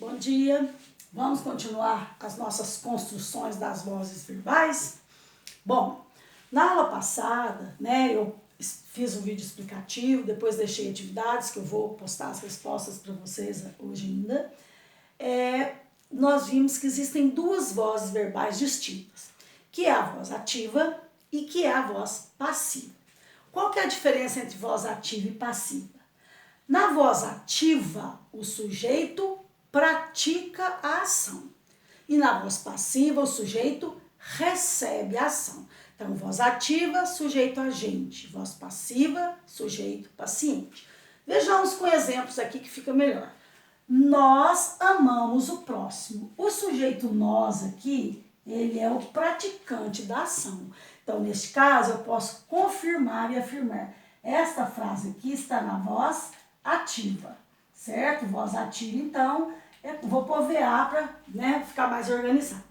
Bom dia, vamos continuar as nossas construções das vozes verbais? Bom, na aula passada, eu fiz um vídeo explicativo, depois deixei atividades que eu vou postar as respostas para vocês hoje ainda. Nós vimos que existem duas vozes verbais distintas, que é a voz ativa e que é a voz passiva. Qual que é a diferença entre voz ativa e passiva? Na voz ativa, o sujeito pratica a ação. E na voz passiva, o sujeito recebe a ação. Então, voz ativa, sujeito agente. Voz passiva, sujeito paciente. Vejamos com exemplos aqui que fica melhor. Nós amamos o próximo. O sujeito nós aqui, ele é o praticante da ação. Então, neste caso, eu posso confirmar e afirmar. Esta frase aqui está na voz ativa, certo? Voz ativa, então, vou pôr VA para ficar mais organizado.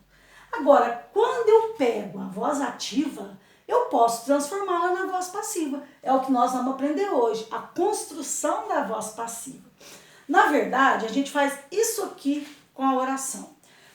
Agora, quando eu pego a voz ativa, eu posso transformá-la na voz passiva. É o que nós vamos aprender hoje, a construção da voz passiva. Na verdade, a gente faz isso aqui com a oração.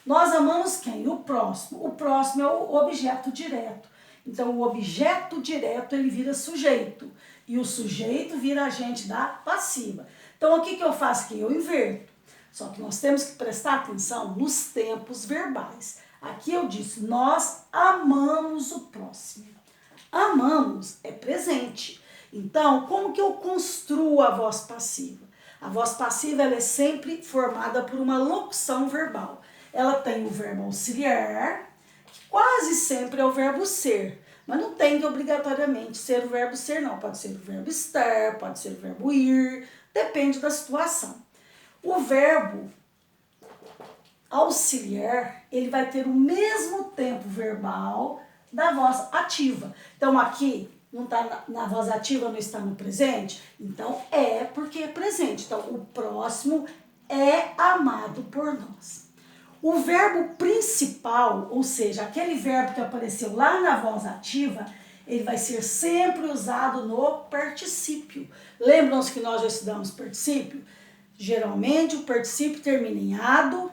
Nós amamos quem? O próximo. O próximo é o objeto direto. Então, o objeto direto, ele vira sujeito. E o sujeito vira agente da passiva. Então, o que eu faço aqui? Eu inverto. Só que nós temos que prestar atenção nos tempos verbais. Aqui eu disse, nós amamos o próximo. Amamos é presente. Então, como que eu construo a voz passiva? A voz passiva ela é sempre formada por uma locução verbal. Ela tem o verbo auxiliar, que quase sempre é o verbo ser. Mas não tem que obrigatoriamente ser o verbo ser, não. Pode ser o verbo estar, pode ser o verbo ir, depende da situação. O verbo auxiliar, ele vai ter o mesmo tempo verbal da voz ativa. Então, aqui, não está na voz ativa, não está no presente? Então, é porque é presente. Então, o próximo é amado por nós. O verbo principal, ou seja, aquele verbo que apareceu lá na voz ativa, ele vai ser sempre usado no particípio. Lembram-se que nós já estudamos particípio? Geralmente o particípio termina em ado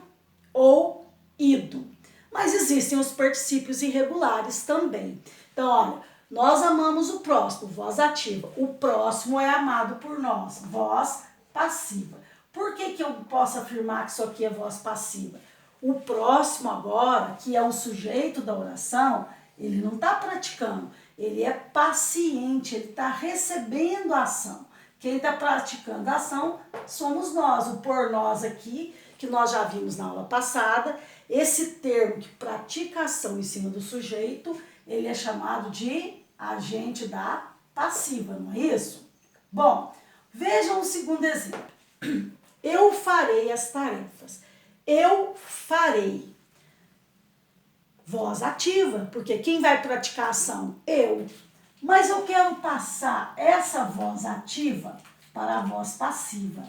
ou ido. Mas existem os particípios irregulares também. Então, olha, nós amamos o próximo, voz ativa. O próximo é amado por nós, voz passiva. Por que eu posso afirmar que isso aqui é voz passiva? O próximo agora, que é o sujeito da oração, ele não está praticando, ele é paciente, ele está recebendo a ação. Quem está praticando a ação somos nós, o por nós aqui, que nós já vimos na aula passada. Esse termo que pratica a ação em cima do sujeito, ele é chamado de agente da passiva, não é isso? Bom, vejam o segundo exemplo. Eu farei as tarefas. Eu farei. Voz ativa, porque quem vai praticar a ação? Eu. Mas eu quero passar essa voz ativa para a voz passiva.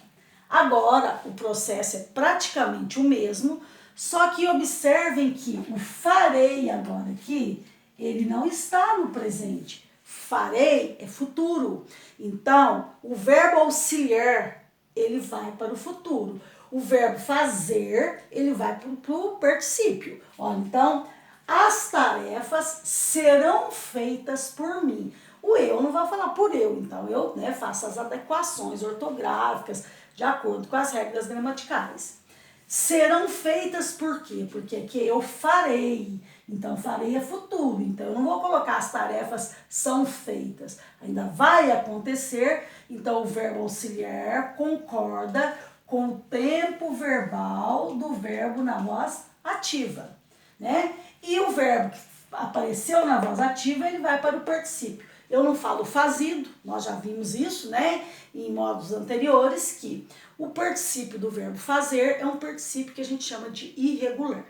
Agora, o processo é praticamente o mesmo, só que observem que o farei agora aqui, ele não está no presente. Farei é futuro. Então, o verbo auxiliar, ele vai para o futuro. O verbo fazer, ele vai para o particípio. Ó, então, as tarefas serão feitas por mim. O eu não vai falar por eu, então eu faço as adequações ortográficas de acordo com as regras gramaticais. Serão feitas por quê? Porque aqui eu farei. Então, farei é futuro. Então, eu não vou colocar as tarefas são feitas. Ainda vai acontecer. Então, o verbo auxiliar concorda com o tempo verbal do verbo na voz ativa, E o verbo que apareceu na voz ativa, ele vai para o particípio. Eu não falo fazido, nós já vimos isso, em modos anteriores, que o particípio do verbo fazer é um particípio que a gente chama de irregular.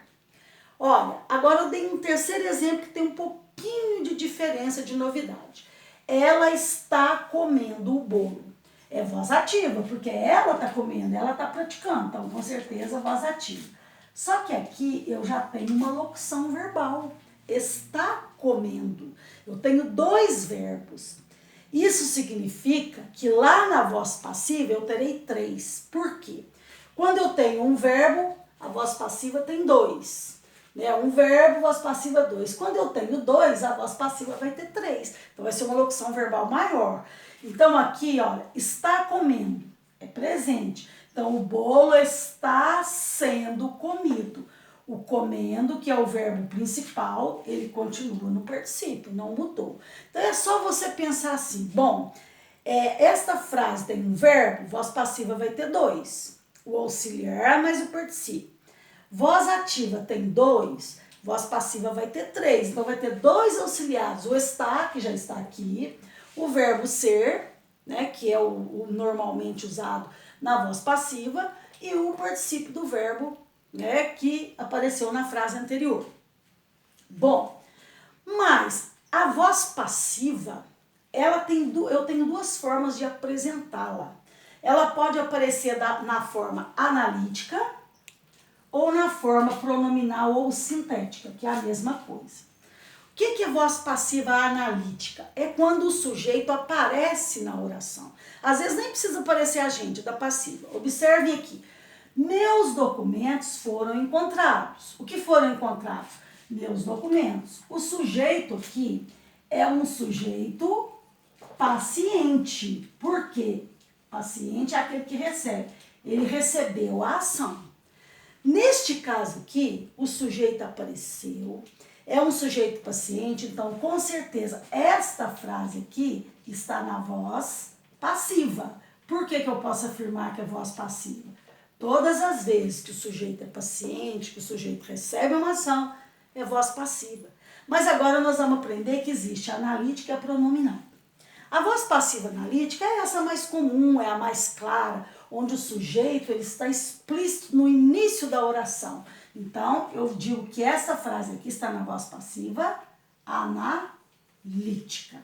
Olha, agora eu dei um terceiro exemplo que tem um pouquinho de diferença, de novidade. Ela está comendo o bolo. É voz ativa, porque ela está comendo, ela está praticando, então com certeza voz ativa. Só que aqui eu já tenho uma locução verbal, está comendo. Eu tenho dois verbos. Isso significa que lá na voz passiva eu terei três. Por quê? Quando eu tenho um verbo, a voz passiva tem 2. Né? Um verbo, voz passiva 2. Quando eu tenho 2, a voz passiva vai ter 3. Então, vai ser uma locução verbal maior. Então, aqui, olha, está comendo, é presente. Então, o bolo está sendo comido. O comendo, que é o verbo principal, ele continua no particípio, não mudou. Então, é só você pensar assim, bom, esta frase tem um verbo, voz passiva vai ter 2. O auxiliar mais o particípio. Voz ativa tem 2, voz passiva vai ter 3. Então, vai ter 2 auxiliares. O está, que já está aqui, o verbo ser, né, que é o normalmente usado na voz passiva, e o particípio do verbo, né, que apareceu na frase anterior. Bom, mas a voz passiva, eu tenho 2 formas de apresentá-la. Ela pode aparecer na forma analítica ou na forma pronominal ou sintética, que é a mesma coisa. O que é voz passiva analítica? É quando o sujeito aparece na oração. Às vezes nem precisa aparecer agente da passiva. Observem aqui. Meus documentos foram encontrados. O que foram encontrados? Meus documentos. O sujeito aqui é um sujeito paciente. Por quê? Paciente é aquele que recebe. Ele recebeu a ação. Neste caso aqui, o sujeito apareceu, é um sujeito paciente, então com certeza esta frase aqui está na voz passiva. Por que eu posso afirmar que é voz passiva? Todas as vezes que o sujeito é paciente, que o sujeito recebe uma ação, é voz passiva. Mas agora nós vamos aprender que existe a analítica e a pronominal. A voz passiva analítica é essa mais comum, é a mais clara, onde o sujeito ele está explícito no início da oração. Então, eu digo que essa frase aqui está na voz passiva analítica.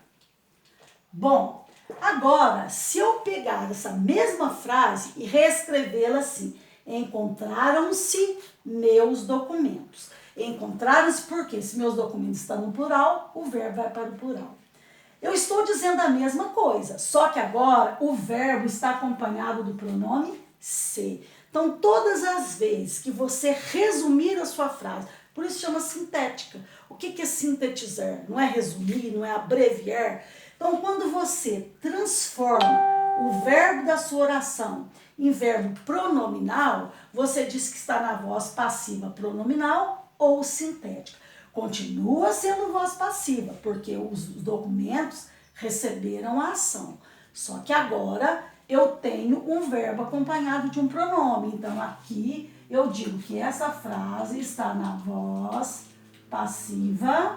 Bom, agora, se eu pegar essa mesma frase e reescrevê-la assim, encontraram-se meus documentos. Encontraram-se porque se meus documentos estão no plural, o verbo vai para o plural. Eu estou dizendo a mesma coisa, só que agora o verbo está acompanhado do pronome se. Então, todas as vezes que você resumir a sua frase, por isso chama sintética. O que é sintetizar? Não é resumir, não é abreviar. Então, quando você transforma o verbo da sua oração em verbo pronominal, você diz que está na voz passiva pronominal ou sintética. Continua sendo voz passiva, porque os documentos receberam a ação. Só que agora eu tenho um verbo acompanhado de um pronome. Então, aqui eu digo que essa frase está na voz passiva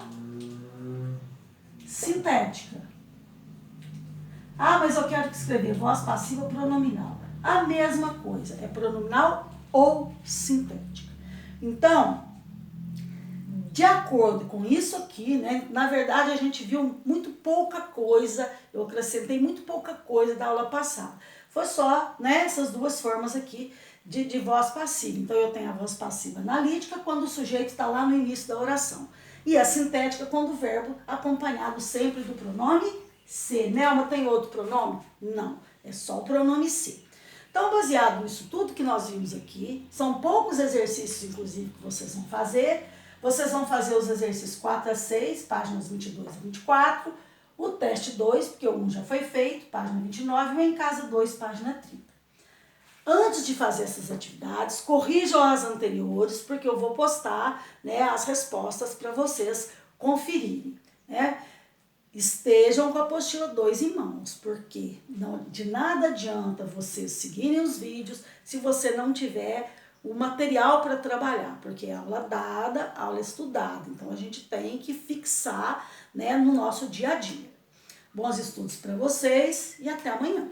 sintética. Ah, mas eu quero escrever voz passiva pronominal. A mesma coisa, é pronominal ou sintética. Então, de acordo com isso aqui, né, na verdade a gente viu muito pouca coisa, eu acrescentei muito pouca coisa da aula passada. Foi só, né, essas 2 formas aqui de voz passiva. Então eu tenho a voz passiva analítica quando o sujeito está lá no início da oração. E a sintética quando o verbo acompanhado sempre do pronome se. Nelma, tem outro pronome? Não, é só o pronome se. Então, baseado nisso tudo que nós vimos aqui, são poucos exercícios, inclusive, que vocês vão fazer. Vocês vão fazer os exercícios 4 a 6, páginas 22 a 24, o teste 2, porque o 1 já foi feito, página 29, e o em casa 2, página 30. Antes de fazer essas atividades, corrijam as anteriores, porque eu vou postar, né, as respostas para vocês conferirem. Né? Estejam com a apostila 2 em mãos, porque de nada adianta vocês seguirem os vídeos se você não tiver o material para trabalhar, porque é aula dada, aula estudada. Então, a gente tem que fixar, né, no nosso dia a dia. Bons estudos para vocês e até amanhã.